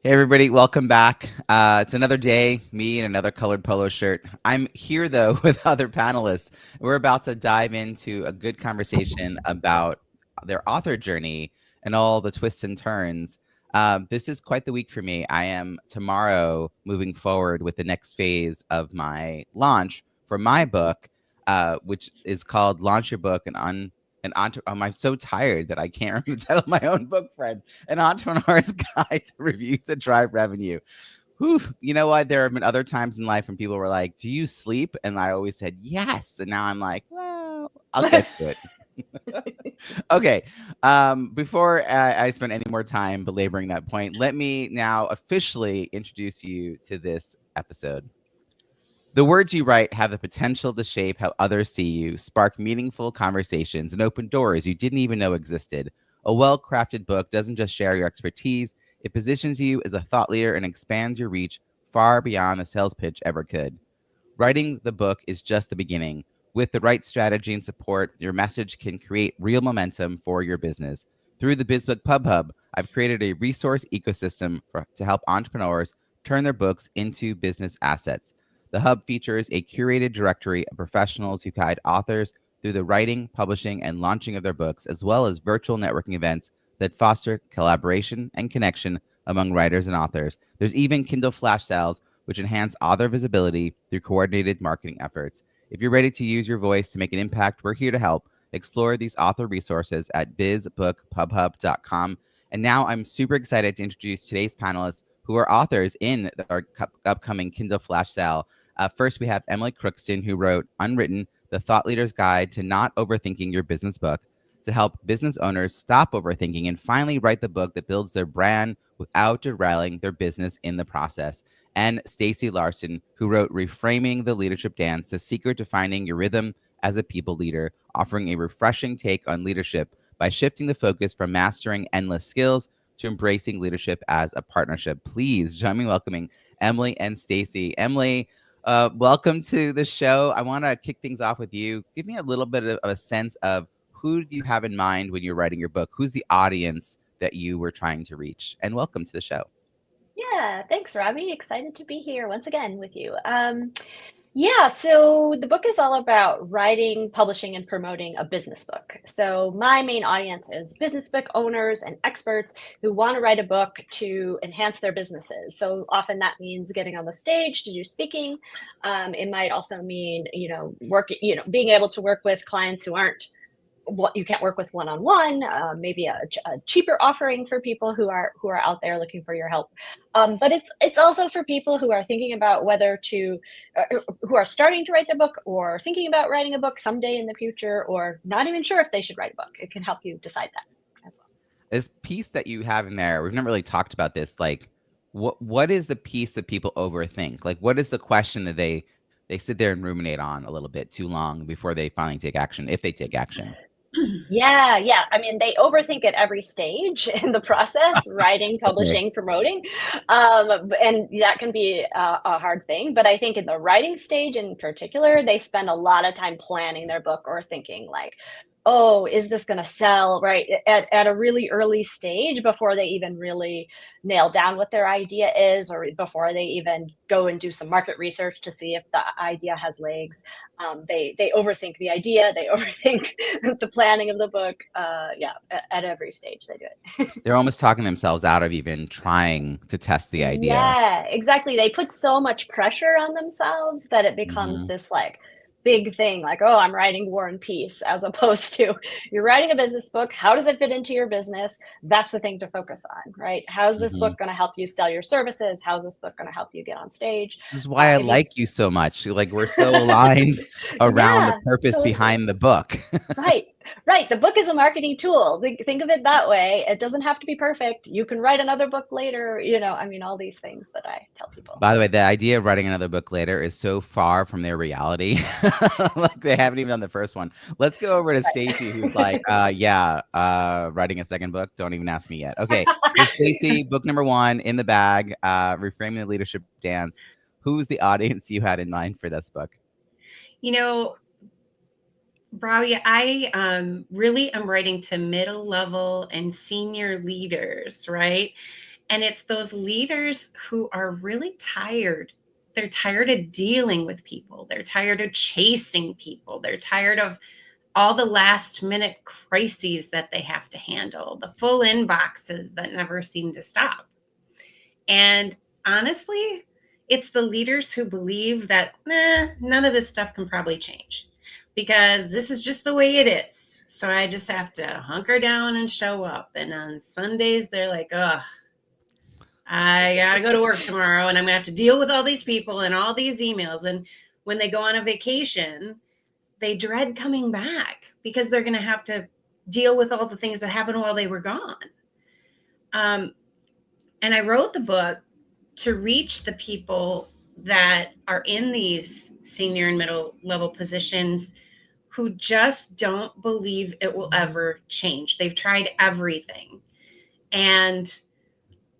Hey everybody, welcome back. It's another day, me in another colored polo shirt. I'm here though with other panelists. We're about to dive into a good conversation about their author journey and all the twists and turns. This is quite the week for me. I am tomorrow moving forward with the next phase of my launch for my book, which is called Launch Your Book I'm so tired that I can't remember the title of my own book, friends. An Entrepreneur's Guide to Reviews that Drive Revenue. Whew, you know what? There have been other times in life when people were like, "Do you sleep?" And I always said yes. And now I'm like, "Well, I'll get to it." Okay. Before I spend any more time belaboring that point, let me now officially introduce you to this episode. The words you write have the potential to shape how others see you, spark meaningful conversations, and open doors you didn't even know existed. A well crafted book doesn't just share your expertise, it positions you as a thought leader and expands your reach far beyond the sales pitch ever could. Writing the book is just the beginning. With the right strategy and support, your message can create real momentum for your business. Through the Biz Book Pub Hub, I've created a resource ecosystem to help entrepreneurs turn their books into business assets. The Hub features a curated directory of professionals who guide authors through the writing, publishing, and launching of their books, as well as virtual networking events that foster collaboration and connection among writers and authors. There's even Kindle Flash Sales, which enhance author visibility through coordinated marketing efforts. If you're ready to use your voice to make an impact, we're here to help. Explore these author resources at bizbookpubhub.com. And now I'm super excited to introduce today's panelists who are authors in our upcoming Kindle Flash Sale. First, we have Emily Crookston, who wrote Unwritten, the Thought Leader's Guide to Not Overthinking Your Business Book, to help business owners stop overthinking and finally write the book that builds their brand without derailing their business in the process. And Stacey Larsen, who wrote Reframing the Leadership Dance, the secret to finding your rhythm as a people leader, offering a refreshing take on leadership by shifting the focus from mastering endless skills to embracing leadership as a partnership. Please join me in welcoming Emily and Stacey. Emily, welcome to the show. I want to kick things off with you. Give me a little bit of a sense of who do you have in mind when you're writing your book? Who's the audience that you were trying to reach? And welcome to the show. Yeah, thanks, Robbie. Excited to be here once again with you. Yeah, so the book is all about writing, publishing, and promoting a business book. So my main audience is business book owners and experts who want to write a book to enhance their businesses. So often that means getting on the stage to do speaking. It might also mean, being able to work with clients who aren't what you can't work with one-on-one, maybe a cheaper offering for people who are out there looking for your help. But it's also for people who are thinking about whether to who are starting to write their book or thinking about writing a book someday in the future, or not even sure if they should write a book. It can help you decide that as well. This piece that you have in there, we've never really talked about this. Like, what is the piece that people overthink? Like, what is the question that they sit there and ruminate on a little bit too long before they finally take action, if they take action? Yeah. I mean, they overthink at every stage in the process, writing, Okay. publishing, promoting. And that can be a hard thing. But I think in the writing stage in particular, they spend a lot of time planning their book or thinking like, oh, is this going to sell, right? At a really early stage before they even really nail down what their idea is, or before they even go and do some market research to see if the idea has legs. They overthink the idea. They overthink the planning of the book. Yeah, at every stage they do it. They're almost talking themselves out of even trying to test the idea. Yeah, exactly. They put so much pressure on themselves that it becomes Hmm. this like big thing, like, oh, I'm writing War and Peace, as opposed to you're writing a business book. How does it fit into your business? That's the thing to focus on, right? How's this Hmm. book going to help you sell your services? How's this book going to help you get on stage? This is why I If you, like you so much. Like, we're so aligned around the yeah, purpose totally. behind the book. Right, right. The book is a marketing tool. Think of it that way. It doesn't have to be perfect. You can write another book later. I mean, all these things that I tell people. By the way, the idea of writing another book later is so far from their reality. Like they haven't even done the first one. Let's go over to Stacey, who's like, yeah, writing a second book. Don't even ask me yet. Okay. So Stacey, book number one in the bag, Reframing the Leadership Dance. Who's the audience you had in mind for this book? You know, Robbie, I really am writing to middle level and senior leaders, right? And it's those leaders who are really tired. They're tired of dealing with people. They're tired of chasing people. They're tired of all the last minute crises that they have to handle, the full inboxes that never seem to stop. And honestly, it's the leaders who believe that none of this stuff can probably change because this is just the way it is. So I just have to hunker down and show up. And on Sundays, they're like, ugh, I got to go to work tomorrow and I'm going to have to deal with all these people and all these emails. And when they go on a vacation, they dread coming back because they're going to have to deal with all the things that happened while they were gone. And I wrote the book to reach the people that are in these senior and middle level positions who just don't believe it will ever change. They've tried everything. And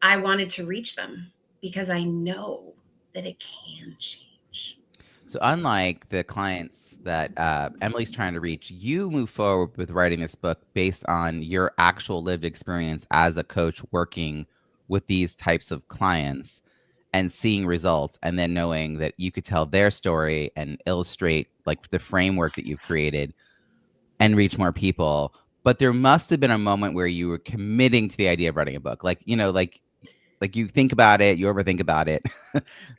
I wanted to reach them because I know that it can change. So unlike the clients that Emily's trying to reach, you move forward with writing this book based on your actual lived experience as a coach working with these types of clients and seeing results, and then knowing that you could tell their story and illustrate like the framework that you've created and reach more people. But there must have been a moment where you were committing to the idea of writing a book. Like, you know, like you think about it, you overthink about it.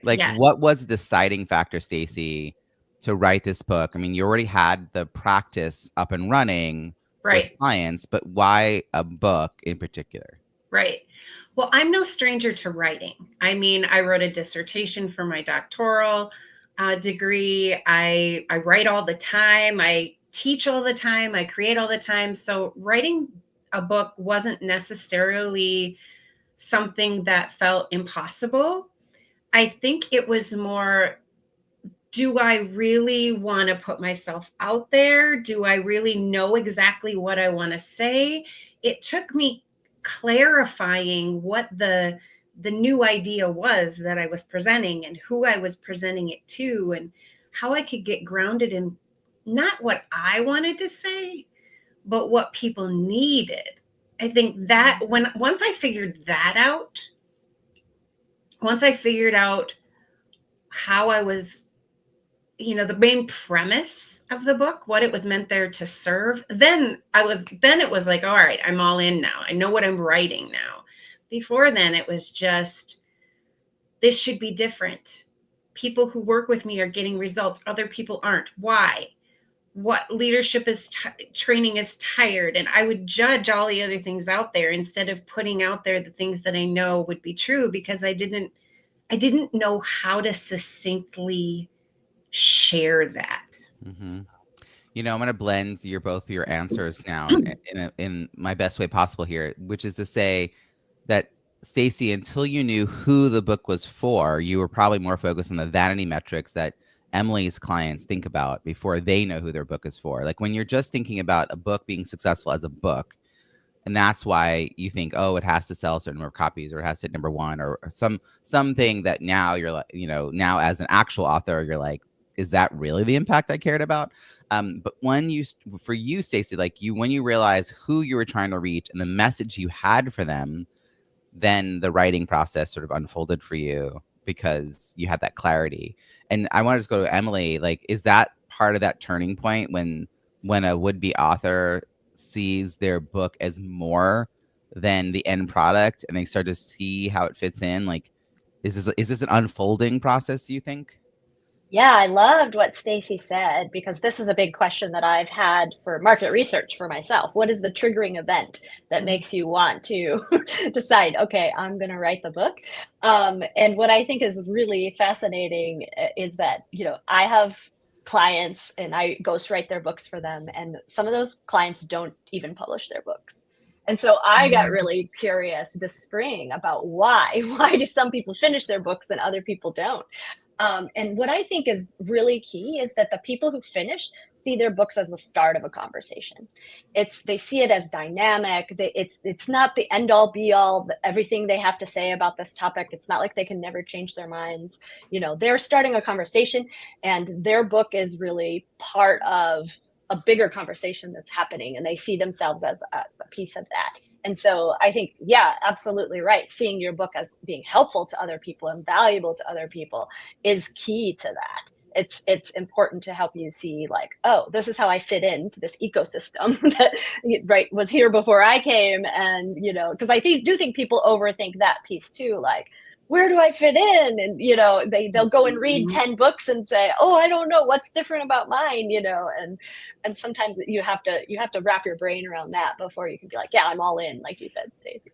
Like, Yes. what was the deciding factor, Stacey, to write this book? I mean, you already had the practice up and running Right. with clients, but why a book in particular? Right. Well, I'm no stranger to writing. I mean, I wrote a dissertation for my doctoral degree. I write all the time. I teach all the time. I create all the time. So writing a book wasn't necessarily something that felt impossible. I think it was more, do I really want to put myself out there? Do I really know exactly what I want to say? It took me clarifying what the new idea was that I was presenting and who I was presenting it to and how I could get grounded in not what I wanted to say, but what people needed. I think that once I figured out how I was, the main premise of the book, what it was meant there to serve, then it was like, all right, I'm all in now. I know what I'm writing now. Before then, it was just, this should be different. People who work with me are getting results. Other people aren't. Why? What leadership is training is tired. And I would judge all the other things out there instead of putting out there the things that I know would be true, because I didn't know how to succinctly share that. Mm-hmm. You know, I'm going to blend both of your answers now in my best way possible here, which is to say that, Stacey, until you knew who the book was for, you were probably more focused on the vanity metrics that Emily's clients think about before they know who their book is for. Like when you're just thinking about a book being successful as a book, and that's why you think, oh, it has to sell a certain number of copies, or it has to hit number one, or something that now you're like, now as an actual author, you're like, is that really the impact I cared about? But for you, Stacey, when you realize who you were trying to reach and the message you had for them, then the writing process sort of unfolded for you because you had that clarity. And I want to just go to Emily. Like, is that part of that turning point when a would-be author sees their book as more than the end product and they start to see how it fits in? Like, is this an unfolding process, do you think? Yeah, I loved what Stacey said, because this is a big question that I've had for market research for myself. What is the triggering event that makes you want to decide, okay, I'm going to write the book? And what I think is really fascinating is that, I have clients and I ghostwrite their books for them, and some of those clients don't even publish their books. And so I got really curious this spring about why. Why do some people finish their books and other people don't? And what I think is really key is that the people who finish see their books as the start of a conversation. They see it as dynamic. It's not the end all be all, everything they have to say about this topic. It's not like they can never change their minds. They're starting a conversation, and their book is really part of a bigger conversation that's happening, and they see themselves as a piece of that. And so I think, yeah, absolutely right. Seeing your book as being helpful to other people and valuable to other people is key to that. It's important to help you see, like, oh, this is how I fit into this ecosystem that right was here before I came. And because I do think people overthink that piece too, like, where do I fit in? And they'll go and read 10 books and say, oh, I don't know what's different about mine, and sometimes you have to wrap your brain around that before you can be like, yeah, I'm all in, like you said, Stacey.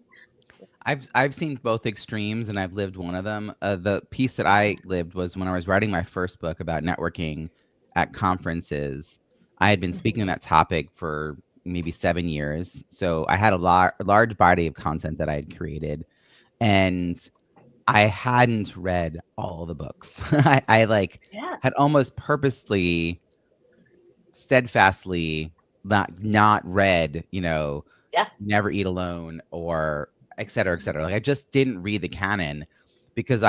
I've seen both extremes, and I've lived one of them. The piece that I lived was when I was writing my first book about networking at conferences. I had been speaking on that topic for maybe 7 years, so I had a large body of content that I had created, and I hadn't read all the books. I Yeah. had almost purposely, steadfastly not read, Yeah. Never Eat Alone or et cetera, et cetera. Like I just didn't read the canon because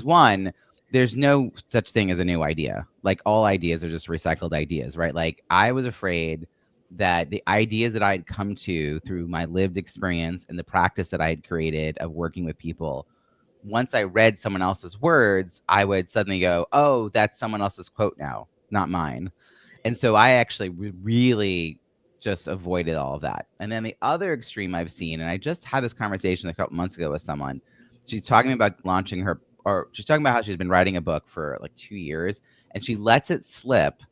one, there's no such thing as a new idea. Like all ideas are just recycled ideas, right? Like I was afraid that the ideas that I had come to through my lived experience and the practice that I had created of working with people, once I read someone else's words, I would suddenly go, oh, that's someone else's quote now, not mine. And so I actually really just avoided all of that. And then the other extreme I've seen, and I just had this conversation a couple months ago with someone. She's talking about launching her, or she's talking about how she's been writing a book for like 2 years, and she lets it slip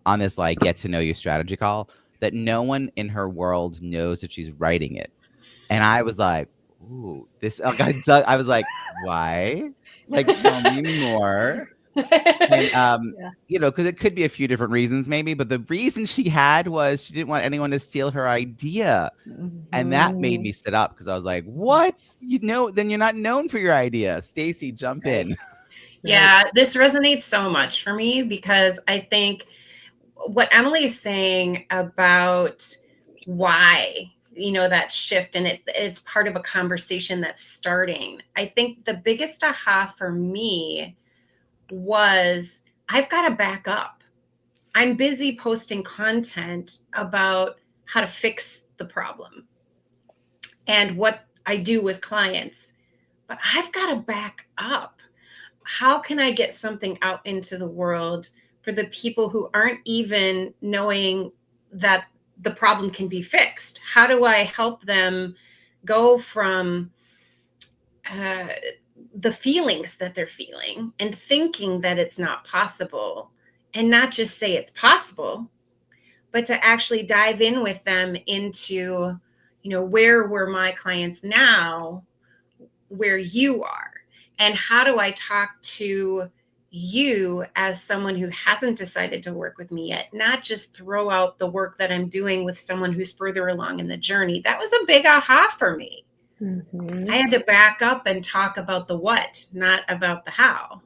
on this like get to know you strategy call that no one in her world knows that she's writing it. And I was like, ooh, this, like, I was like, why? Like, tell me more. And, Yeah. because it could be a few different reasons maybe, but the reason she had was she didn't want anyone to steal her idea. And that made me sit up because I was like, what? Then you're not known for your idea. Stacey, jump in. Yeah, this resonates so much for me because I think what Emily is saying about why, that shift, and it's part of a conversation that's starting. I think the biggest aha for me was I've got to back up. I'm busy posting content about how to fix the problem and what I do with clients, but I've got to back up. How can I get something out into the world for the people who aren't even knowing that the problem can be fixed? How do I help them go from the feelings that they're feeling and thinking that it's not possible, and not just say it's possible, but to actually dive in with them into, where were my clients now, where you are, and how do I talk to you as someone who hasn't decided to work with me yet, not just throw out the work that I'm doing with someone who's further along in the journey. That was a big aha for me. I had to back up and talk about the what, not about the how.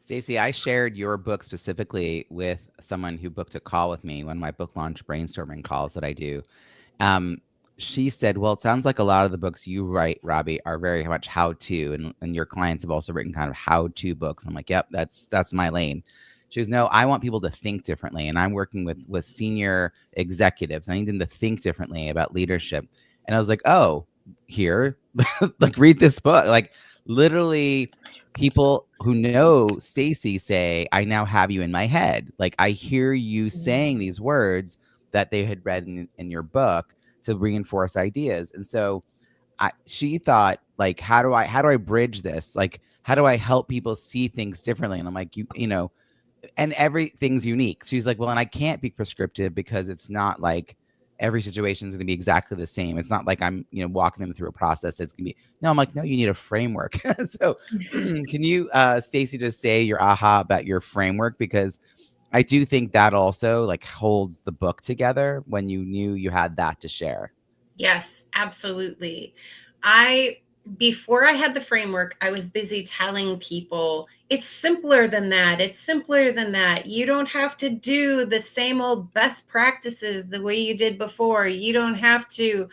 Stacey, I shared your book specifically with someone who booked a call with me, one of my book launch brainstorming calls that I do. She said, well, it sounds like a lot of the books you write, Robbie, are very much how-to, and your clients have also written kind of how-to books. I'm like, yep, that's my lane. She goes, no, I want people to think differently, and I'm working with senior executives. I need them to think differently about leadership. And I was like, oh, here, like read this book. Like literally people who know Stacey say, I now have you in my head. Like I hear you saying these words that they had read in your book to reinforce ideas. And so she thought, like, how do I bridge this? Like, how do I help people see things differently? And I'm like, and everything's unique. She's like, well, and I can't be prescriptive because it's not like every situation is going to be exactly the same. It's not like I'm, walking them through a process. It's going to be, no, I'm like, no, you need a framework. So can you, Stacey, just say your aha about your framework? Because I do think that also like holds the book together when you knew you had that to share. Yes, absolutely. Before I had the framework, I was busy telling people it's simpler than that. It's simpler than that. You don't have to do the same old best practices the way you did before. You don't have to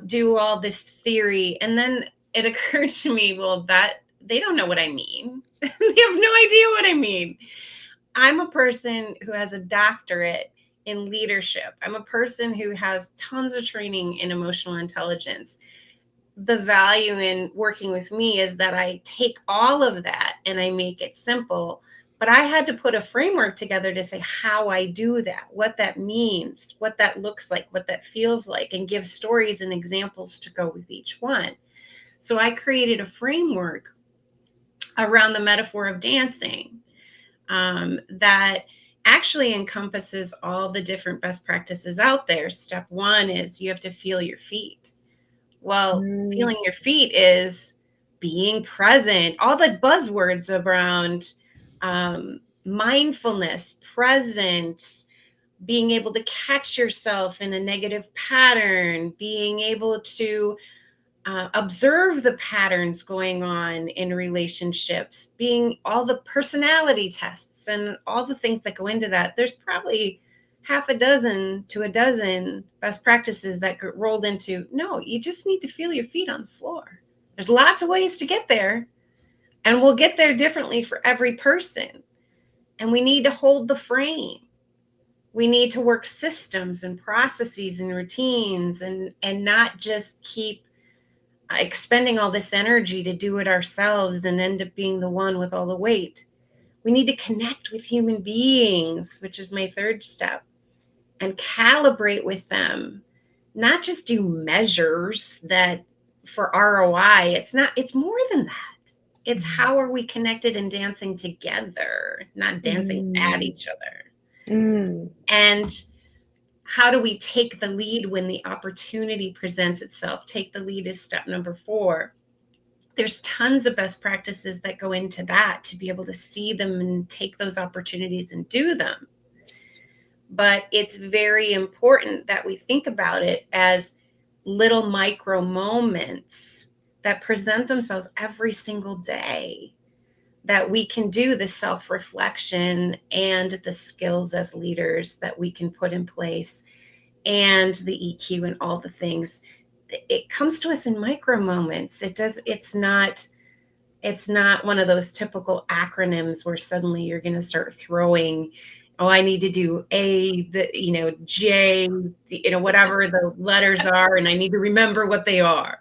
do all this theory. And then it occurred to me, well, that they don't know what I mean. They have no idea what I mean. I'm a person who has a doctorate in leadership. I'm a person who has tons of training in emotional intelligence. The value in working with me is that I take all of that and I make it simple. But I had to put a framework together to say how I do that, what that means, what that looks like, what that feels like, and give stories and examples to go with each one. So I created a framework around the metaphor of dancing that actually encompasses all the different best practices out there. Step one is you have to feel your feet. Well, feeling your feet is being present, all the buzzwords around mindfulness, presence, being able to catch yourself in a negative pattern, being able to observe the patterns going on in relationships, being all the personality tests and all the things that go into that. There's probably half a dozen to a dozen best practices that get rolled into, no, you just need to feel your feet on the floor. There's lots of ways to get there, and we'll get there differently for every person. And we need to hold the frame. We need to work systems and processes and routines and not just keep expending all this energy to do it ourselves and end up being the one with all the weight. We need to connect with human beings, which is my third step, and calibrate with them, not just do measures that for ROI. It's more than that. It's how are we connected and dancing together, not dancing at each other. And how do we take the lead when the opportunity presents itself? Take the lead is step number 4. There's tons of best practices that go into that to be able to see them and take those opportunities and do them. But it's very important that we think about it as little micro moments that present themselves every single day, that we can do the self-reflection and the skills as leaders that we can put in place, and the EQ and all the things. It comes to us in micro moments. It's not one of those typical acronyms where suddenly you're going to start throwing, oh, I need to do J, whatever the letters are, and I need to remember what they are.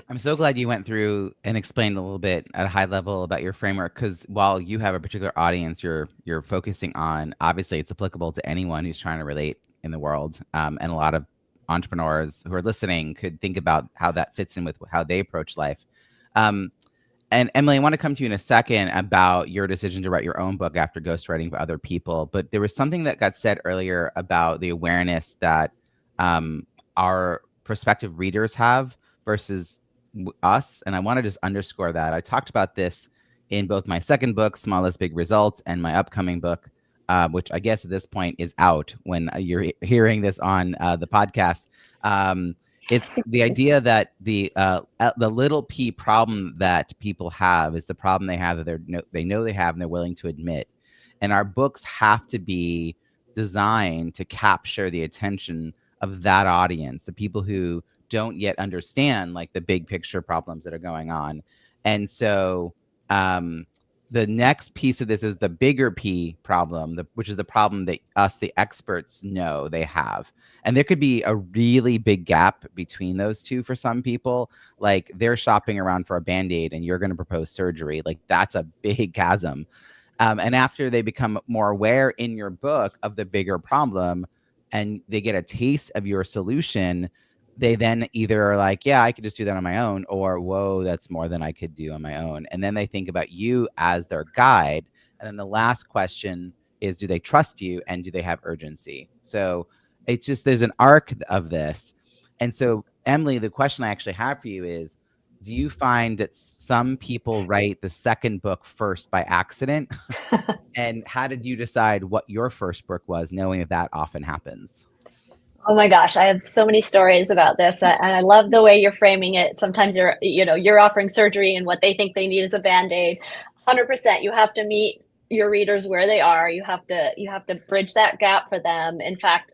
I'm so glad you went through and explained a little bit at a high level about your framework, because while you have a particular audience you're focusing on, obviously it's applicable to anyone who's trying to relate in the world. And a lot of entrepreneurs who are listening could think about how that fits in with how they approach life. And Emily, I want to come to you in a second about your decision to write your own book after ghostwriting for other people. But there was something that got said earlier about the awareness that our prospective readers have versus us. And I want to just underscore that. I talked about this in both my second book, Small is Big Results, and my upcoming book, which I guess at this point is out when you're hearing this on the podcast. It's the idea that the little p problem that people have is the problem they have that they know they have and they're willing to admit. And our books have to be designed to capture the attention of that audience, the people who don't yet understand like the big picture problems that are going on. And so the next piece of this is the bigger P problem, which is the problem that us, the experts, know they have. And there could be a really big gap between those two for some people. Like they're shopping around for a Band-Aid and you're going to propose surgery. Like that's a big chasm. And after they become more aware in your book of the bigger problem and they get a taste of your solution, they then either are like, yeah, I could just do that on my own, or whoa, that's more than I could do on my own. And then they think about you as their guide. And then the last question is, do they trust you and do they have urgency? So it's just, there's an arc of this. And so, Emily, the question I actually have for you is, do you find that some people write the second book first by accident? And how did you decide what your first book was, knowing that that often happens? Oh my gosh, I have so many stories about this, and I love the way you're framing it. Sometimes you're offering surgery, and what they think they need is a Band-Aid. 100%, you have to meet your readers where they are. You have to bridge that gap for them. In fact,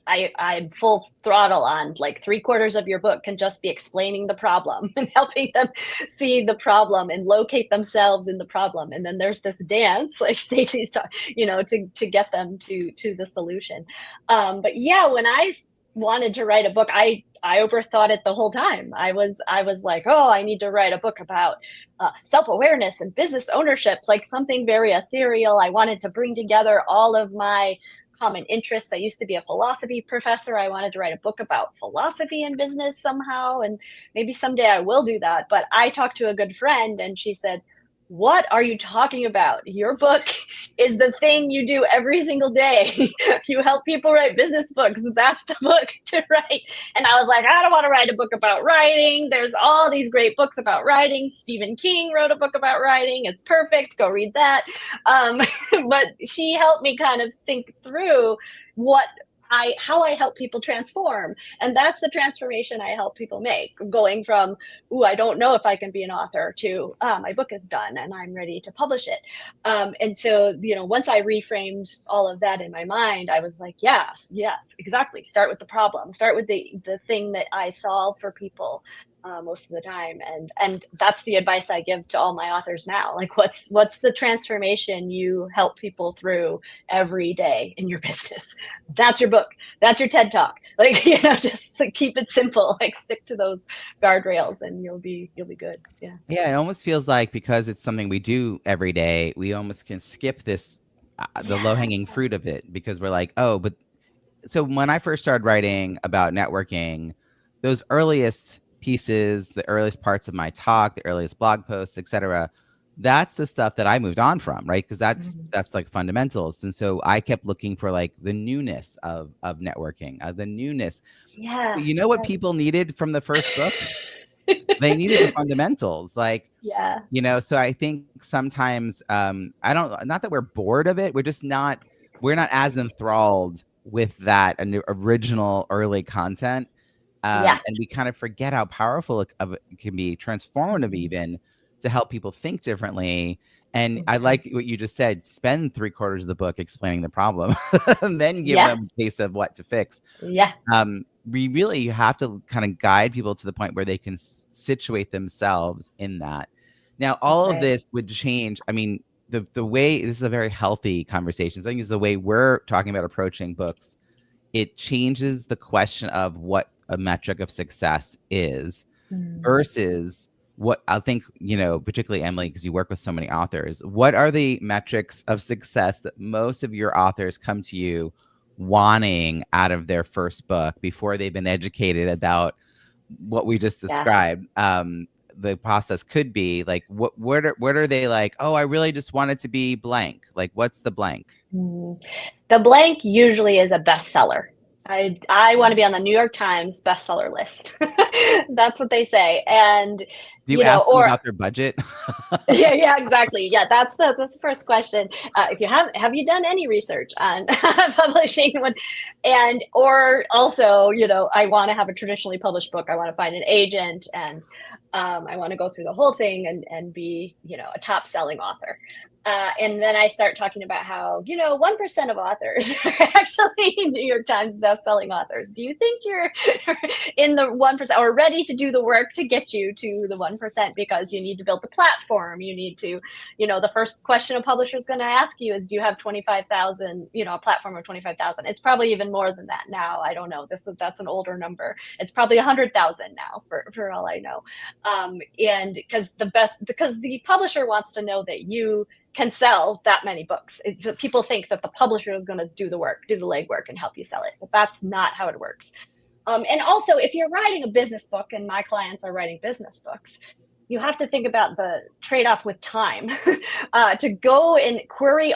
I'm full throttle on, like 3/4 of your book can just be explaining the problem and helping them see the problem and locate themselves in the problem. And then there's this dance, like Stacey's talking, to get them to the solution. But yeah, when I wanted to write a book, I overthought it the whole time. I was like, oh, I need to write a book about self-awareness and business ownership, like something very ethereal. I wanted to bring together all of my common interests. I used to be a philosophy professor. I wanted to write a book about philosophy and business somehow, and maybe someday I will do that. But I talked to a good friend and she said, what are you talking about? Your book is the thing you do every single day. You help people write business books. That's the book to write. And I was like, I don't want to write a book about writing. There's all these great books about writing. Stephen King wrote a book about writing. It's perfect. Go read that. But she helped me kind of think through how I help people transform. And that's the transformation I help people make, going from, ooh, I don't know if I can be an author, to my book is done and I'm ready to publish it. And so, once I reframed all of that in my mind, I was like, yes, exactly. Start with the problem. Start with the thing that I solve for people most of the time. And that's the advice I give to all my authors now. Like, what's the transformation you help people through every day in your business? That's your book. That's your TED Talk. Like, just like, keep it simple. Like, stick to those guardrails and you'll be good. Yeah. Yeah, it almost feels like because it's something we do every day, we almost can skip this, the low-hanging fruit of it, because we're like, oh, but so when I first started writing about networking, those earliest pieces, the earliest parts of my talk, the earliest blog posts, etc., that's the stuff that I moved on from, right? Because that's like fundamentals. And so I kept looking for like the newness of networking, the newness. Yeah. You know what people needed from the first book? They needed the fundamentals, like, Yeah. So I think sometimes not that we're bored of it, we're not as enthralled with that original early content. And we kind of forget how powerful it can be, transformative even, to help people think differently. And I like what you just said, spend 3/4 of the book explaining the problem and then give them a taste of what to fix. Yeah. We really have to kind of guide people to the point where they can situate themselves in that. Now, all of this would change. I mean, the way, this is a very healthy conversation. So I think it's the way we're talking about approaching books. It changes the question of what a metric of success is versus what I think, particularly Emily, because you work with so many authors, what are the metrics of success that most of your authors come to you wanting out of their first book before they've been educated about what we just described? The process could be like, what are they like? Oh, I really just want it to be blank. Like, what's the blank? The blank usually is a bestseller. I want to be on the New York Times bestseller list. That's what they say. And do you ask them about their budget? Yeah, exactly. Yeah, that's the first question. If you have you done any research on publishing one? Or also, I want to have a traditionally published book. I want to find an agent, and I want to go through the whole thing and be, a top selling author. And then I start talking about how, 1% of authors are actually New York Times bestselling authors. Do you think you're in the 1% or ready to do the work to get you to the 1%? Because you need to build the platform. You need to, the first question a publisher is going to ask you is, do you have 25,000, a platform of 25,000? It's probably even more than that now. I don't know. That's an older number. It's probably 100,000 now for all I know. And because the publisher wants to know that you can sell that many books. People think that the publisher is going to do the work, do the legwork, and help you sell it. But that's not how it works. And also, if you're writing a business book, and my clients are writing business books, you have to think about the trade-off with time. To go and query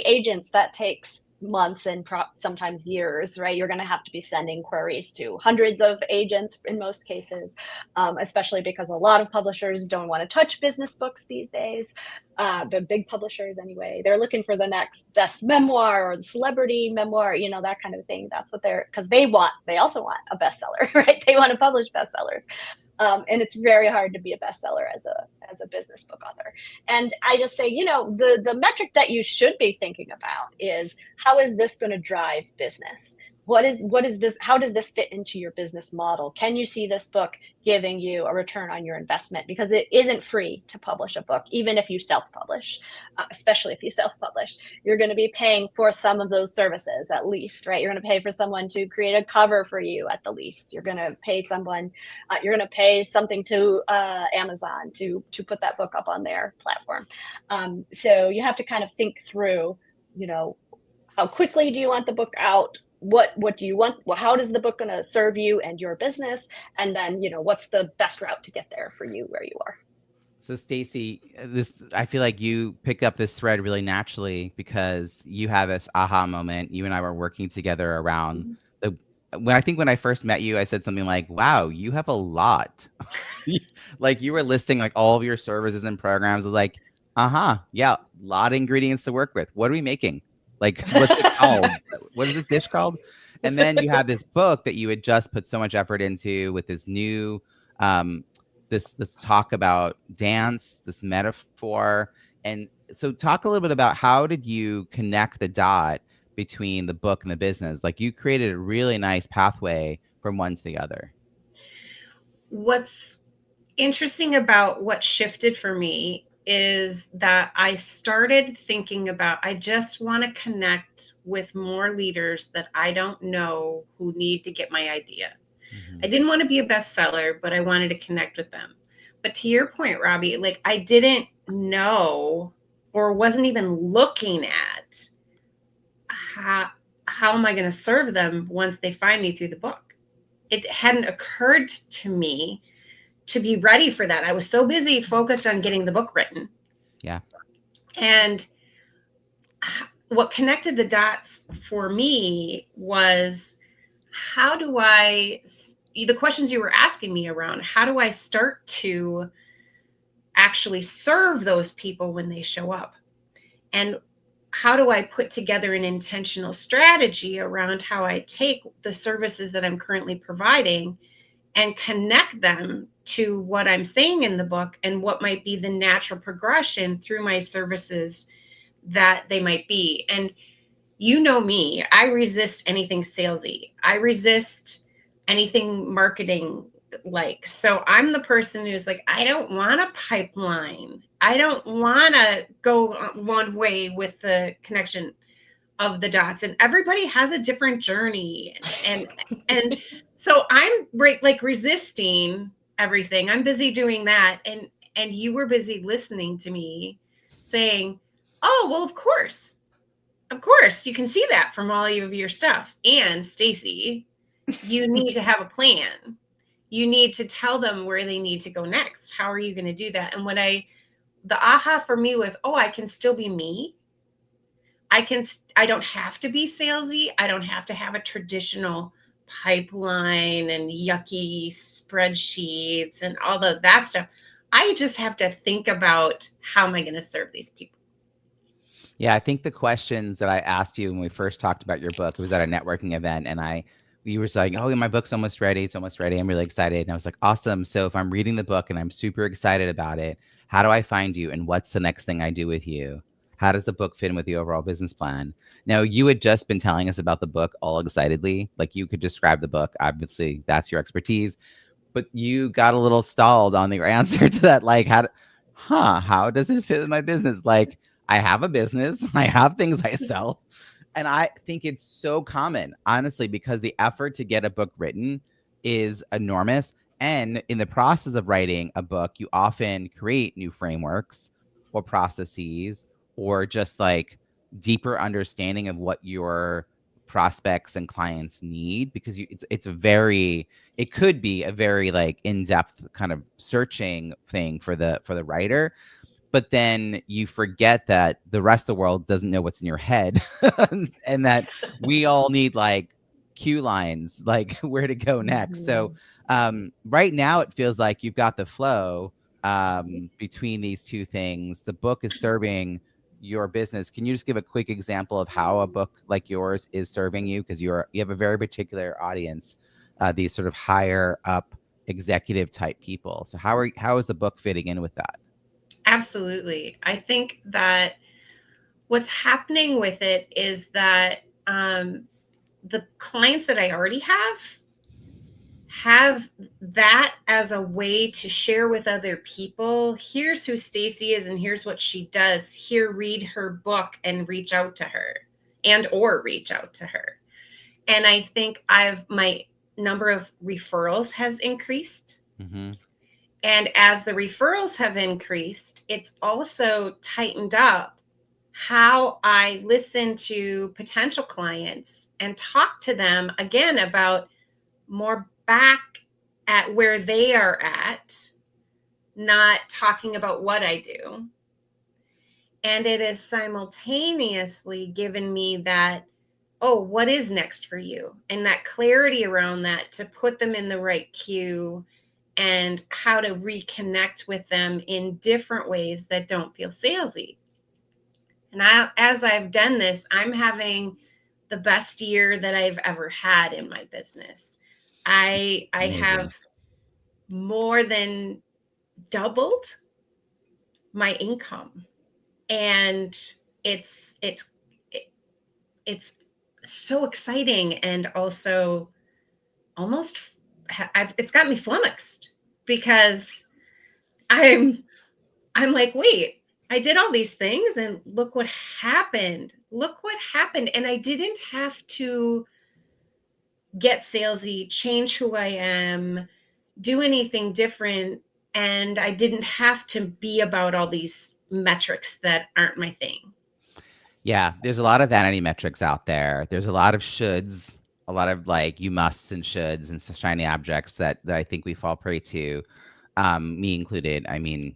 agents, that takes months and sometimes years, right? You're going to have to be sending queries to hundreds of agents in most cases, especially because a lot of publishers don't want to touch business books these days. The big publishers anyway, they're looking for the next best memoir or the celebrity memoir, that kind of thing. That's what because they also want a bestseller, right? They want to publish bestsellers. And it's very hard to be a bestseller as a business book author. And I just say, the metric that you should be thinking about is, how is this going to drive business? what is this, how does this fit into your business model? Can you see this book giving you a return on your investment? Because it isn't free to publish a book, even if you self-publish, especially if you self-publish. You're going to be paying for some of those services at least, right? You're going to pay for someone to create a cover for you at the least. You're going to pay someone, you're going to pay something to Amazon to put that book up on their platform. So you have to kind of think through, how quickly do you want the book out? What do you want? Well, how does the book going to serve you and your business? And then, what's the best route to get there for you where you are? So Stacey, I feel like you pick up this thread really naturally because you have this aha moment. You and I were working together around when I first met you, I said something like, "Wow, you have a lot." Like you were listing like all of your services and programs. I was like, yeah, a lot of ingredients to work with. What are we making? Like, what's it called? What is this dish called? And then you have this book that you had just put so much effort into with this new this talk about dance, this metaphor. And so talk a little bit about how did you connect the dot between the book and the business? Like you created a really nice pathway from one to the other. What's interesting about what shifted for me is that I started thinking about, I just want to connect with more leaders that I don't know who need to get my idea. I didn't want to be a bestseller, but I wanted to connect with them. But to your point, Robbie, like I didn't know or wasn't even looking at how am I going to serve them once they find me through the book. It hadn't occurred to me to be ready for that. I was so busy focused on getting the book written. Yeah. And what connected the dots for me was the questions you were asking me around, how do I start to actually serve those people when they show up? And how do I put together an intentional strategy around how I take the services that I'm currently providing and connect them to what I'm saying in the book and what might be the natural progression through my services that they might be. And you know me, I resist anything salesy. I resist anything marketing like. So I'm the person who's like, I don't want a pipeline. I don't want to go one way with the connection of the dots, and everybody has a different journey. And so I'm like resisting everything. I'm busy doing that. And you were busy listening to me saying, oh, well, of course, you can see that from all of your stuff. And Stacey, you need to have a plan. You need to tell them where they need to go next. How are you going to do that? And the aha for me was, oh, I can still be me. I don't have to be salesy. I don't have to have a traditional pipeline and yucky spreadsheets and all that stuff. I just have to think about how am I going to serve these people? Yeah, I think the questions that I asked you when we first talked about your book, it was at a networking event, and you were saying, oh, my book's almost ready. It's almost ready. I'm really excited. And I was like, awesome. So if I'm reading the book and I'm super excited about it, how do I find you? And what's the next thing I do with you? How does the book fit in with the overall business plan? Now, you had just been telling us about the book all excitedly. Like you could describe the book. Obviously, that's your expertise. But you got a little stalled on your answer to that. Like, how does it fit with my business? Like, I have a business. I have things I sell. And I think it's so common, honestly, because the effort to get a book written is enormous. And in the process of writing a book, you often create new frameworks or processes or just like deeper understanding of what your prospects and clients need, because it could be a very like in-depth kind of searching thing for the writer. But then you forget that the rest of the world doesn't know what's in your head and that we all need like cue lines, like where to go next. So right now it feels like you've got the flow between these two things. The book is serving your business. Can you just give a quick example of how a book like yours is serving you? Because you have a very particular audience, these sort of higher up executive type people. So how is the book fitting in with that? Absolutely. I think that what's happening with it is that the clients that I already have that as a way to share with other people. Here's who Stacey is and here's what she does. Here, read her book and reach out to her or reach out to her. And I think my number of referrals has increased. Mm-hmm. And as the referrals have increased, it's also tightened up how I listen to potential clients and talk to them again about more back at where they are at, not talking about what I do. And it has simultaneously given me that, oh, what is next for you? And that clarity around that to put them in the right queue and how to reconnect with them in different ways that don't feel salesy. And as I've done this, I'm having the best year that I've ever had in my business. I have more than doubled my income, and it's so exciting, and also almost it's got me flummoxed because I'm like, wait, I did all these things and look what happened. And I didn't have to get salesy, change who I am, do anything different. And I didn't have to be about all these metrics that aren't my thing. Yeah, there's a lot of vanity metrics out there. There's a lot of shoulds, a lot of like you musts and shoulds and shiny objects that I think we fall prey to, me included. I mean,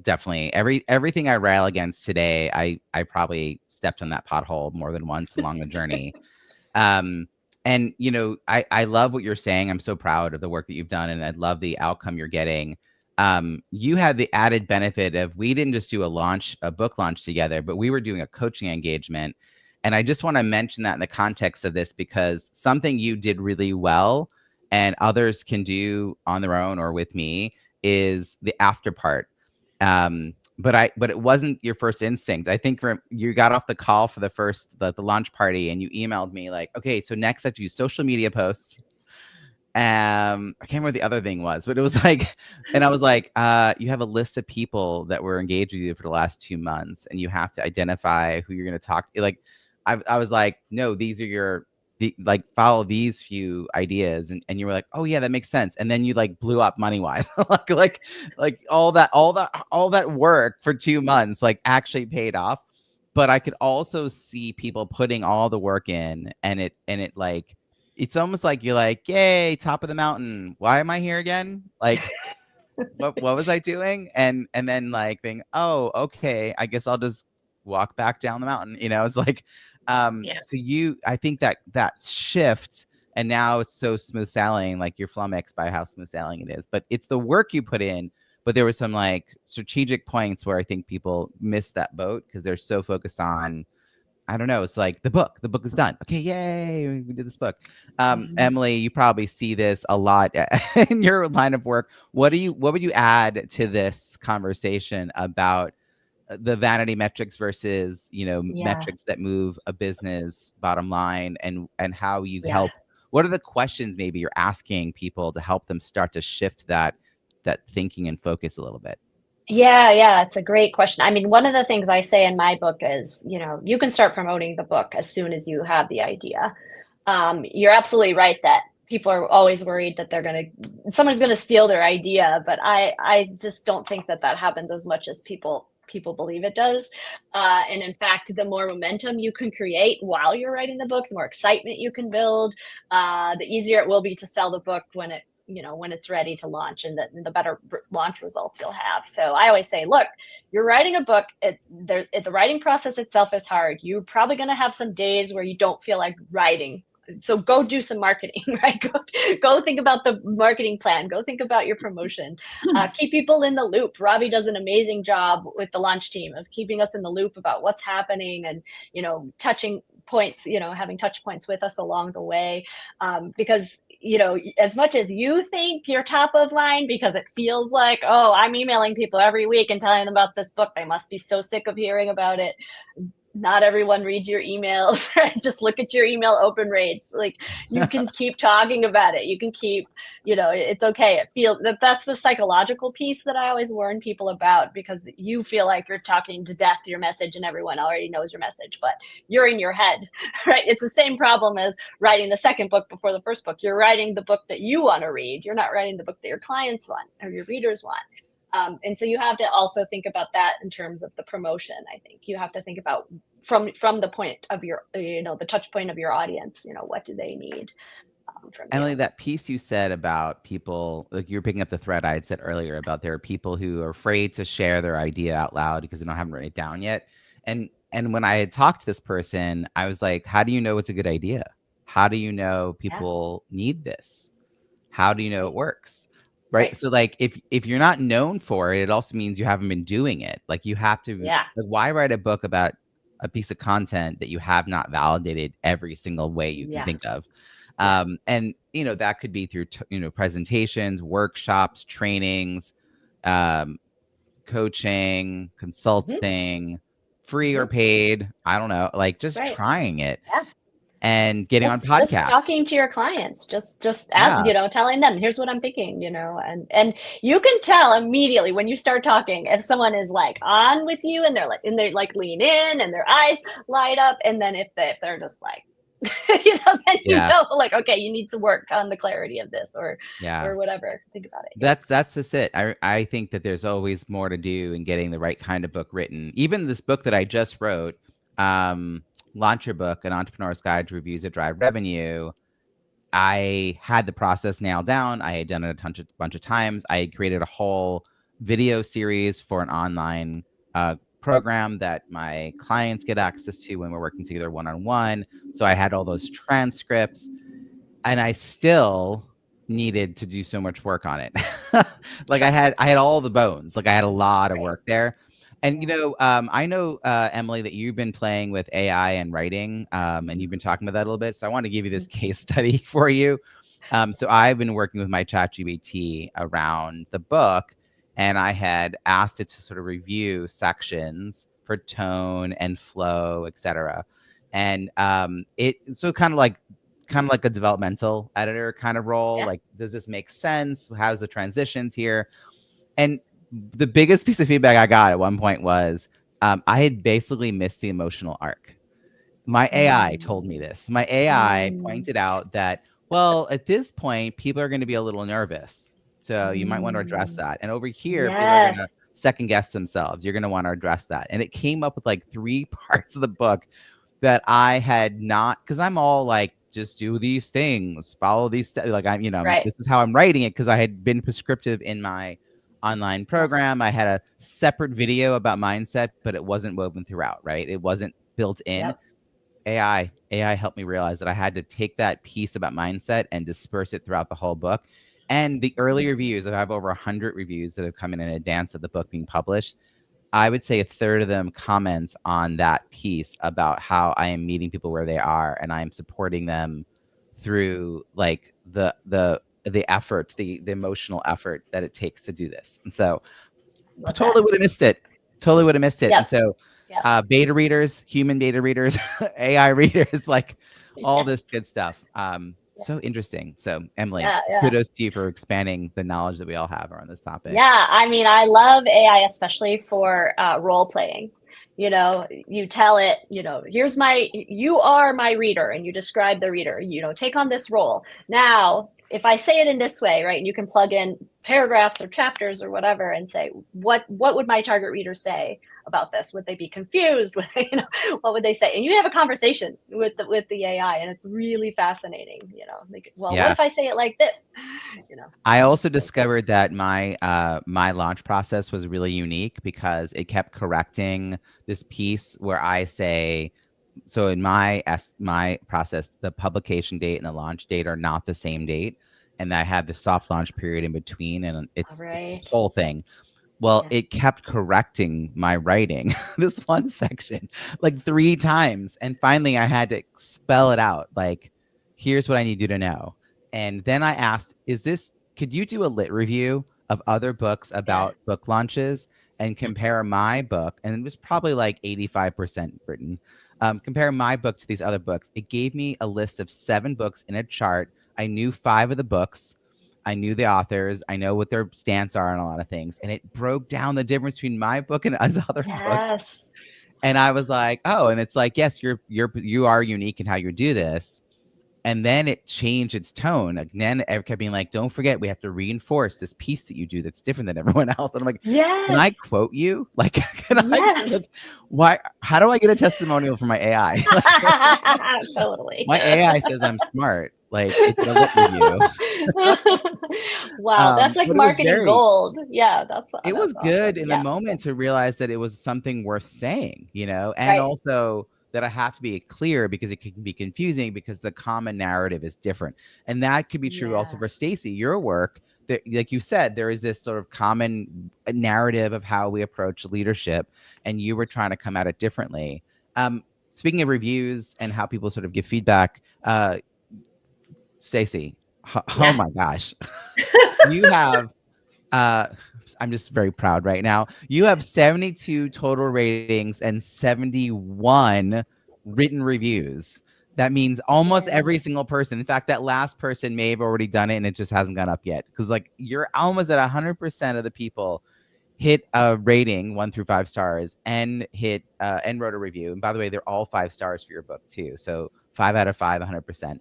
definitely everything I rail against today, I probably stepped on that pothole more than once along the journey. And I love what you're saying. I'm so proud of the work that you've done, and I love the outcome you're getting. You had the added benefit of we didn't just do a book launch together, but we were doing a coaching engagement. And I just want to mention that in the context of this, because something you did really well and others can do on their own or with me is the after part. But it wasn't your first instinct. I think you got off the call for the launch party and you emailed me like, okay, so next I have to do social media posts. I can't remember what the other thing was, but it was like, and I was like, you have a list of people that were engaged with you for the last 2 months, and you have to identify who you're going to talk to. Like, I was like, no, these are like follow these few ideas, and you were like, oh yeah, that makes sense. And then you like blew up money wise, like all that work for 2 months like actually paid off. But I could also see people putting all the work in, and it like, it's almost like you're like, yay, top of the mountain. Why am I here again? Like, what was I doing? And then like being, oh, okay, I guess I'll just walk back down the mountain. It's like, so I think that shift, and now it's so smooth sailing, like you're flummoxed by how smooth sailing it is, but it's the work you put in. But there were some like strategic points where I think people missed that boat because they're so focused on, I don't know. It's like the book is done. Okay, yay, we did this book. Emily, you probably see this a lot in your line of work. What would you add to this conversation about the vanity metrics versus, metrics that move a business bottom line, and how you help? What are the questions maybe you're asking people to help them start to shift that thinking and focus a little bit? Yeah, it's a great question. I mean, one of the things I say in my book is, you can start promoting the book as soon as you have the idea. You're absolutely right that people are always worried that someone's going to steal their idea, but I just don't think that happens as much as people believe it does. And in fact, the more momentum you can create while you're writing the book, the more excitement you can build, the easier it will be to sell the book when it's ready to launch, and the better launch results you'll have. So I always say, look, you're writing a book. The writing process itself is hard. You're probably going to have some days where you don't feel like writing. So go do some marketing, right? Go think about the marketing plan. Go think about your promotion. Keep people in the loop. Robbie does an amazing job with the launch team of keeping us in the loop about what's happening, and, touching points, having touch points with us along the way. Because, as much as you think you're top of line because it feels like, oh, I'm emailing people every week and telling them about this book, they must be so sick of hearing about it. not everyone reads your emails, right? Just look at your email open rates. Like, you can keep talking about it. You can keep, it's okay. That's the psychological piece that I always warn people about, because you feel like you're talking to death your message and everyone already knows your message, but you're in your head, right? It's the same problem as writing the second book before the first book. You're writing the book that you want to read. You're not writing the book that your clients want or your readers want. And so you have to also think about that in terms of the promotion. I think you have to think about from the point of your, the touch point of your audience, what do they need from Emily, you? that piece you said about people, like you're picking up the thread I had said earlier about there are people who are afraid to share their idea out loud because they haven't written it down yet. And when I had talked to this person, I was like, how do you know it's a good idea? How do you know people need this? How do you know it works? Right. So like if you're not known for it, it also means you haven't been doing it. Like you have to, like, why write a book about a piece of content that you have not validated every single way you can think of? And that could be through presentations, workshops, trainings, coaching, consulting, free or paid. I don't know, like just trying it. And getting on podcasts. Just talking to your clients, just ask, telling them, here's what I'm thinking, and you can tell immediately when you start talking if someone is like on with you and they like lean in and their eyes light up, and then if they're just like, then like, okay, you need to work on the clarity of this or whatever. Think about it. That's just it. I think that there's always more to do in getting the right kind of book written. Even this book that I just wrote, Launch Your Book, An Entrepreneur's Guide to Reviews That Drive Revenue. I had the process nailed down. I had done it a bunch of times. I had created a whole video series for an online program that my clients get access to when we're working together one-on-one. So I had all those transcripts, and I still needed to do so much work on it. Like I had all the bones. Like I had a lot of work there. And, I know, Emily, that you've been playing with AI and writing, and you've been talking about that a little bit. So I want to give you this case study for you. So I've been working with my ChatGPT around the book, and I had asked it to sort of review sections for tone and flow, et cetera. And so kind of like a developmental editor kind of role. Like, does this make sense? How's the transitions here? And the biggest piece of feedback I got at one point was I had basically missed the emotional arc. My AI told me this. My AI pointed out that, well, at this point, people are going to be a little nervous. So you might want to address that. And over here, people are going to second guess themselves. You're going to want to address that. And it came up with like 3 parts of the book that I had not, because I'm all like, just do these things, follow these steps. Like this is how I'm writing it, because I had been prescriptive in my online program. I had a separate video about mindset, but it wasn't woven throughout, right? It wasn't built in. AI helped me realize that I had to take that piece about mindset and disperse it throughout the whole book. And the early reviews, I have over 100 reviews that have come in advance of the book being published. I would say a third of them comment on that piece about how I am meeting people where they are, and I'm supporting them through like the effort, the emotional effort that it takes to do this. And so totally would have missed it. And so beta readers, human beta readers, AI readers, like all this good stuff. So interesting. So Emily, kudos to you for expanding the knowledge that we all have around this topic. Yeah, I mean, I love AI, especially for role playing. You tell it, you are my reader, and you describe the reader, take on this role. Now, if I say it in this way, right, and you can plug in paragraphs or chapters or whatever and say, what would my target reader say about this? Would they be confused? What would they say? And you have a conversation with the AI, and it's really fascinating. Like, what if I say it like this? I also discovered that my launch process was really unique because it kept correcting this piece where I say, so in my process, the publication date and the launch date are not the same date. And I have the soft launch period in between, and it's this whole thing. Well, it kept correcting my writing, this one section, like 3 times. And finally, I had to spell it out. Like, here's what I need you to know. And then I asked, could you do a lit review of other books about book launches? and compare my book, and it was probably like 85% written, compare my book to these other books, it gave me a list of 7 books in a chart. I knew 5 of the books. I knew the authors. I know what their stance are on a lot of things. And it broke down the difference between my book and other books. Yes. And I was like, oh, and it's like, yes, you are unique in how you do this. And then it changed its tone. And then it kept being like, don't forget, we have to reinforce this piece that you do that's different than everyone else. And I'm like, can I Yes. quote you? Like, can I? Yes. Like, why? How do I get a testimonial from my AI? Totally. My AI says I'm smart. Like, it's a lit review. Wow, that's like But it was marketing gold. Yeah, that's it was awesome. good in the Yeah. moment to realize that it was something worth saying, you know, and Right. also that I have to be clear because it can be confusing because the common narrative is different. And that could be true also Yeah. for Stacey, your work. That, like you said, there is this sort of common narrative of how we approach leadership, and you were trying to come at it differently. Speaking of reviews and how people sort of give feedback, Stacey, oh Yes. my gosh, you have I'm just very proud right now. You have 72 total ratings and 71 written reviews. That means almost Yeah. every single person. In fact, that last person may have already done it and it just hasn't gone up yet. Because like you're almost at 100% of the people hit a rating 1 through 5 stars and hit and wrote a review. And by the way, they're all 5 stars for your book too. So 5 out of 5, 100%.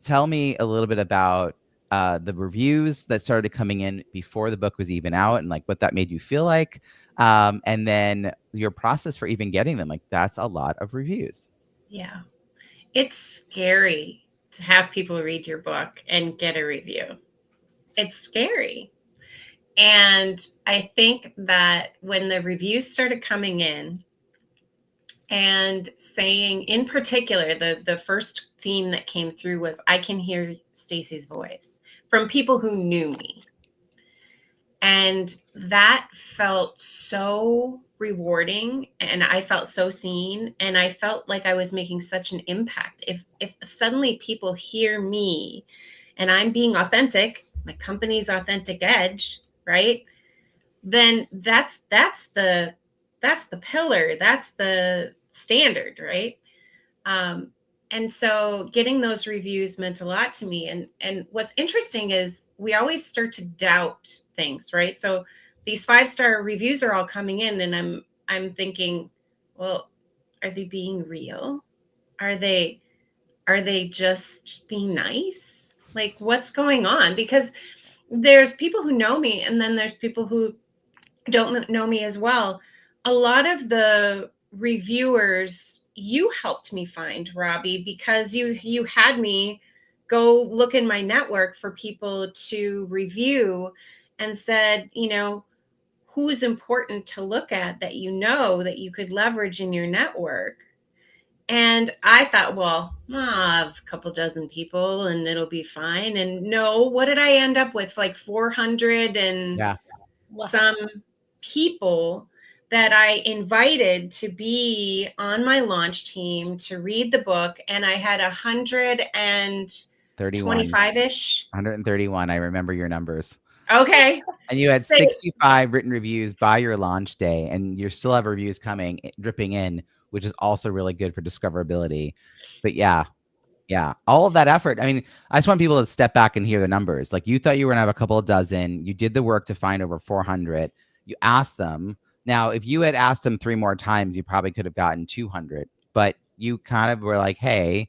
Tell me a little bit about the reviews that started coming in before the book was even out and like what that made you feel like. And then your process for even getting them. Like that's a lot of reviews. Yeah. It's scary to have people read your book and get a review. It's scary. And I think that when the reviews started coming in and saying, in particular, the first theme that came through was, I can hear Stacey's voice, from people who knew me. And that felt so rewarding, and I felt so seen, and I felt like I was making such an impact. If suddenly people hear me and I'm being authentic, my company's authentic edge, right? Then that's the pillar, that's the standard, right? And so getting those reviews meant a lot to me. And what's interesting is we always start to doubt things, right? So these 5-star reviews are all coming in, and I'm thinking, well, are they being real? Are they just being nice? Like, what's going on? Because there's people who know me, and then there's people who don't know me as well. A lot of the reviewers you helped me find, Robbie, because you had me go look in my network for people to review, and said, who's important to look at that that you could leverage in your network. And I thought, well, I'll have a couple dozen people and it'll be fine. And no, what did I end up with? Like 400 and Yeah. some people that I invited to be on my launch team to read the book. And I had 125-ish. 131. I remember your numbers. Okay. And you had 65 written reviews by your launch day, and you still have reviews coming, dripping in, which is also really good for discoverability. But yeah, all of that effort. I mean, I just want people to step back and hear the numbers. Like you thought you were gonna have a couple of dozen. You did the work to find over 400. You asked them. Now, if you had asked them 3 more times, you probably could have gotten 200. But you kind of were like, hey,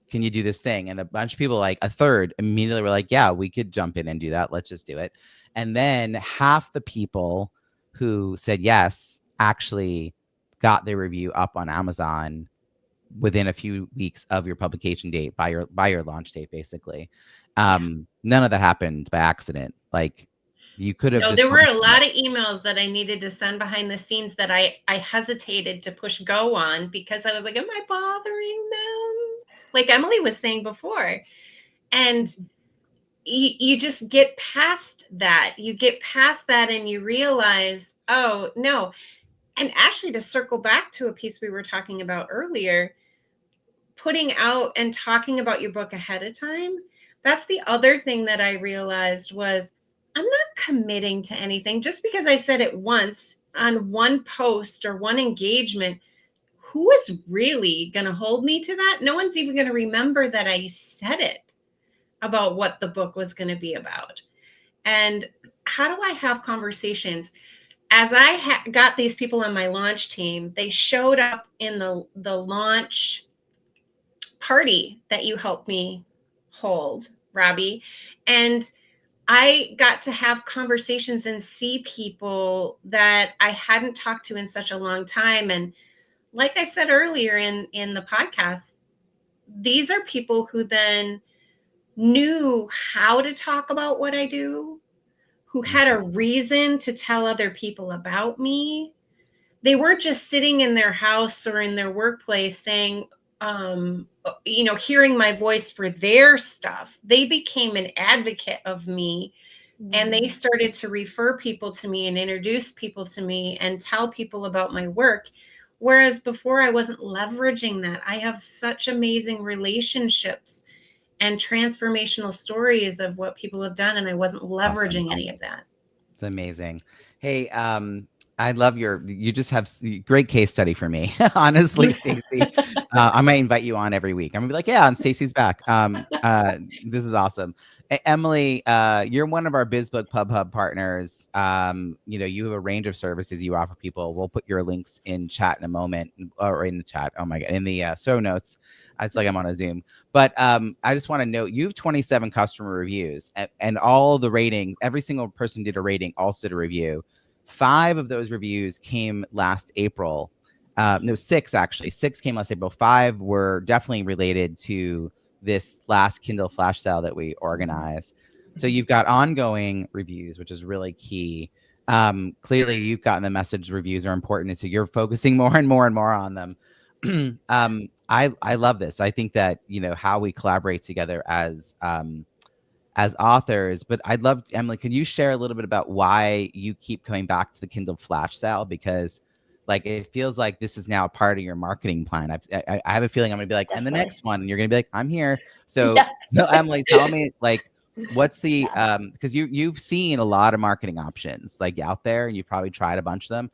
can you do this thing? And a bunch of people, like a third, immediately were like, yeah, we could jump in and do that. Let's just do it. And then half the people who said yes actually got their review up on Amazon within a few weeks of your publication date, by your launch date, basically. None of that happened by accident. Like you could have No, just there were a lot of emails that I needed to send behind the scenes that I hesitated to push go on, because I was like, am I bothering them? Like Emily was saying before. And you just get past that. You get past that and you realize, oh, no. And actually, to circle back to a piece we were talking about earlier, putting out and talking about your book ahead of time, that's the other thing that I realized was, I'm not committing to anything. Just because I said it once on one post or one engagement, who is really going to hold me to that? No one's even going to remember that I said it about what the book was going to be about. And how do I have conversations? As I got these people on my launch team, they showed up in the launch party that you helped me hold, Robbie. And I got to have conversations and see people that I hadn't talked to in such a long time. And like I said earlier in the podcast, these are people who then knew how to talk about what I do, who had a reason to tell other people about me. They weren't just sitting in their house or in their workplace saying, hearing my voice for their stuff. They became an advocate of me, and they started to refer people to me and introduce people to me and tell people about my work. Whereas before I wasn't leveraging that. I have such amazing relationships and transformational stories of what people have done, and I wasn't leveraging any of that. It's amazing. Hey, I love you just have great case study for me. Honestly, Stacey, I might invite you on every week. I'm gonna be like, yeah, and Stacey's back. This is awesome. Emily, you're one of our Biz Book Pub Hub partners. You have a range of services you offer people. We'll put your links in chat in a moment, or in the chat. Oh my God, in the show notes. It's like I'm on a Zoom. But I just want to note, you have 27 customer reviews, and all the ratings, every single person did a rating, also did a review. 5 of those reviews came last April. No, 6 actually. 6 came last April. 5 were definitely related to this last Kindle Flash sale that we organized. So you've got ongoing reviews, which is really key. Clearly, you've gotten the message reviews are important, and so you're focusing more and more and more on them. I love this. I think that how we collaborate together as authors, but I'd love, Emily, can you share a little bit about why you keep coming back to the Kindle Flash sale? Because it feels like this is now a part of your marketing plan. I have a feeling I'm gonna be like, and the next one, and you're gonna be like, I'm here. So, so Emily, tell me what's the because you've seen a lot of marketing options out there, and you've probably tried a bunch of them.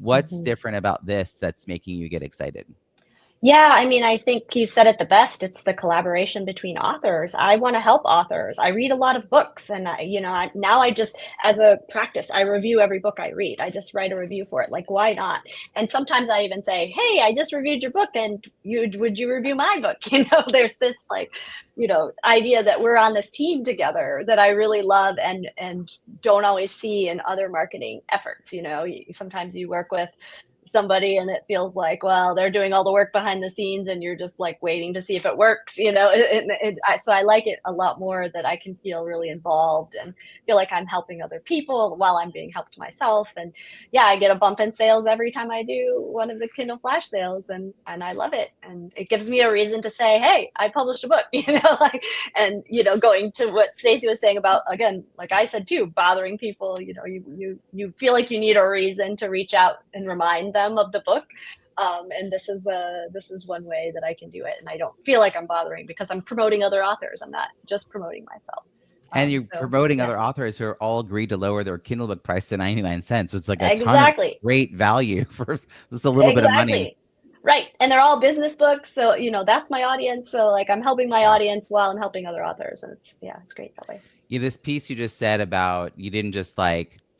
What's different about this that's making you get excited? Yeah, I mean, I think you said it the best. It's the collaboration between authors. I want to help authors. I read a lot of books, and now I just, as a practice, I review every book I read. I just write a review for it. Like, why not? And sometimes I even say, "Hey, I just reviewed your book, and would you review my book?" There's this idea that we're on this team together that I really love and don't always see in other marketing efforts. Sometimes you work with somebody and it feels like, well, they're doing all the work behind the scenes and you're just waiting to see if it works, so I like it a lot more that I can feel really involved and feel like I'm helping other people while I'm being helped myself. And yeah, I get a bump in sales every time I do one of the Kindle Flash sales, and I love it. And it gives me a reason to say, hey, I published a book, and going to what Stacey was saying about, again, like I said too, bothering people, you feel like you need a reason to reach out and remind them of the book, and this is one way that I can do it, and I don't feel like I'm bothering because I'm promoting other authors. I'm not just promoting myself. And you're promoting other authors who are all agreed to lower their Kindle book price to 99 cents. So it's like a ton of great value for just a little bit of money. Right. And they're all business books. So, that's my audience. So I'm helping my audience while I'm helping other authors. And it's great that way. This piece you just said about, you didn't just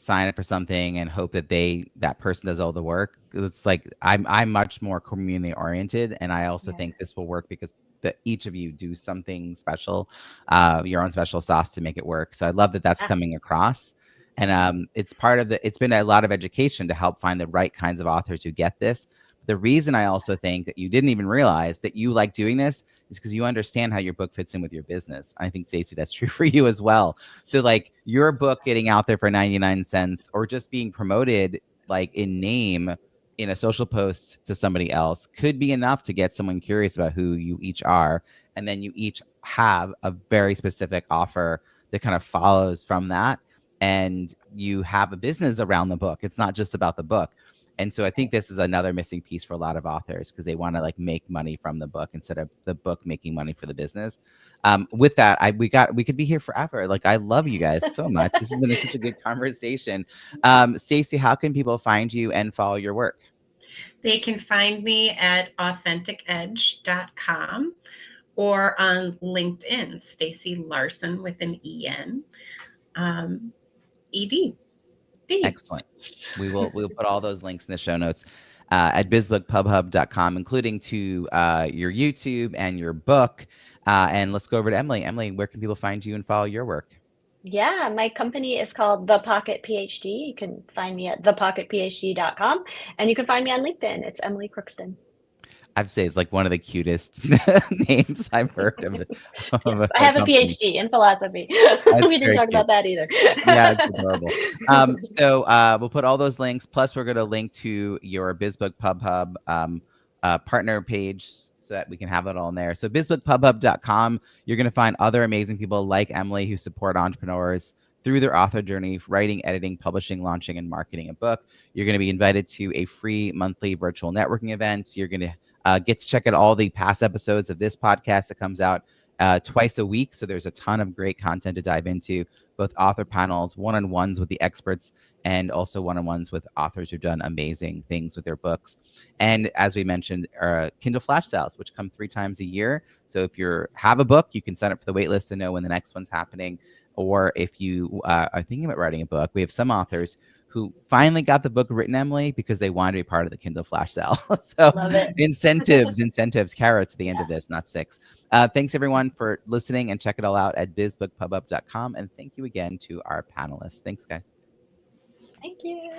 sign up for something and hope that that person does all the work. It's I'm much more community oriented, and I also think this will work because each of you do something special, your own special sauce to make it work. So I love that that's coming across, and it's part of it's been a lot of education to help find the right kinds of authors who get this. The reason I also think that you didn't even realize that you like doing this is because you understand how your book fits in with your business. I think, Stacey, that's true for you as well. So your book getting out there for 99 cents or just being promoted in name in a social post to somebody else could be enough to get someone curious about who you each are. And then you each have a very specific offer that kind of follows from that. And you have a business around the book. It's not just about the book. And so I think this is another missing piece for a lot of authors, because they want to like make money from the book instead of the book making money for the business. With that, we could be here forever. Like, I love you guys so much. This has been such a good conversation. Stacey, how can people find you and follow your work? They can find me at AuthenticEdge.com or on LinkedIn, Stacey Larsen with an EN. ED. Excellent. We'll put all those links in the show notes at bizbookpubhub.com, including to your YouTube and your book. And let's go over to Emily. Emily, where can people find you and follow your work? Yeah, my company is called The Pocket PhD. You can find me at thepocketphd.com, and you can find me on LinkedIn. It's Emily Crookston. I have to say, it's like one of the cutest names I've heard of. Yes, I have a PhD in philosophy. We didn't talk about that either. Yeah, it's adorable. So we'll put all those links. Plus, we're going to link to your Biz Book Pub Hub partner page so that we can have it all in there. So bizbookpubhub.com, you're going to find other amazing people like Emily who support entrepreneurs through their author journey, writing, editing, publishing, launching, and marketing a book. You're going to be invited to a free monthly virtual networking event. You're going to get to check out all the past episodes of this podcast that comes out twice a week. So there's a ton of great content to dive into, both author panels, one-on-ones with the experts, and also one-on-ones with authors who've done amazing things with their books. And as we mentioned, Kindle Flash Sales, which come 3 times a year. So if you have a book, you can sign up for the wait list to know when the next one's happening. Or if you are thinking about writing a book, we have some authors who finally got the book written, Emily, because they wanted to be part of the Kindle Flash sale. So incentives, carrots at the end of this, not sticks. Thanks everyone for listening, and check it all out at bizbookpubhub.com. And thank you again to our panelists. Thanks, guys. Thank you.